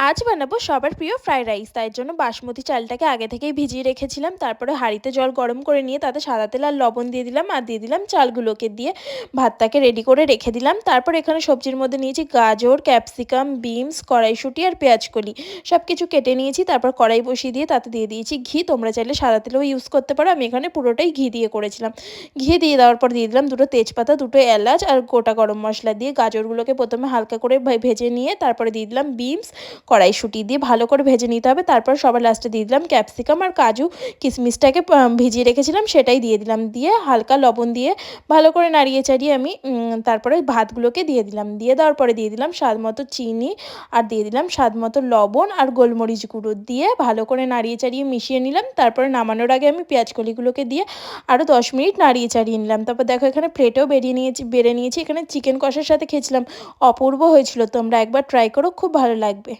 আজ বানাবো সবার প্রিয় ফ্রাইড রাইস। তাই জন্য বাসমতি চালটাকে আগে থেকেই ভিজিয়ে রেখেছিলাম। তারপরে হাঁড়িতে জল গরম করে নিয়ে তাতে সাদা তেল আর লবণ দিয়ে দিলাম, আর দিয়ে দিলাম চালগুলোকে, দিয়ে ভাতটাকে রেডি করে রেখে দিলাম। তারপর এখানে সবজির মধ্যে নিয়েছি গাজর, ক্যাপসিকাম, বিনস, কড়াইশুঁটি আর পেঁয়াজকলি, সব কিছু কেটে নিয়েছি। তারপর কড়াই বসিয়ে দিয়ে তাতে দিয়ে দিয়েছি ঘি। তোমরা চাইলে সাদা তেলও ইউজ করতে পারো, আমি এখানে পুরোটাই ঘি দিয়ে করেছিলাম। ঘি দিয়ে দেওয়ার পর দিয়ে দিলাম দুটো তেজপাতা, দুটো এলাচ আর গোটা গরম মশলা দিয়ে গাজরগুলোকে প্রথমে হালকা করে ভেজে নিয়ে তারপরে দিয়ে দিলাম বিনস, কড়াইশুঁটি দিয়ে ভালো করে ভেজে নিতে হবে। তারপর সবার লাস্টে দিয়ে দিলাম ক্যাপসিকাম আর কাজু কিশমিশটাকে ভিজিয়ে রেখেছিলাম, সেটাই দিয়ে দিলাম। দিয়ে হালকা লবণ দিয়ে ভালো করে নাড়িয়ে চাড়িয়ে আমি তারপরে ভাতগুলোকে দিয়ে দিলাম। দিয়ে দেওয়ার পরে দিয়ে দিলাম স্বাদ মতো চিনি, আর দিয়ে দিলাম স্বাদ মতো লবণ আর গোলমরিচ গুঁড়ো, দিয়ে ভালো করে নাড়িয়ে চাড়িয়ে মিশিয়ে নিলাম। তারপরে নামানোর আগে আমি পেঁয়াজকলিগুলোকে দিয়ে আরও 10 মিনিট নাড়িয়ে চাড়িয়ে নিলাম। তারপর দেখো এখানে প্লেটেও বেড়ে নিয়েছি। এখানে চিকেন কষার সাথে খেয়েছিলাম, অপূর্ব হয়েছিল। তোমরা একবার ট্রাই করো, খুব ভালো লাগবে।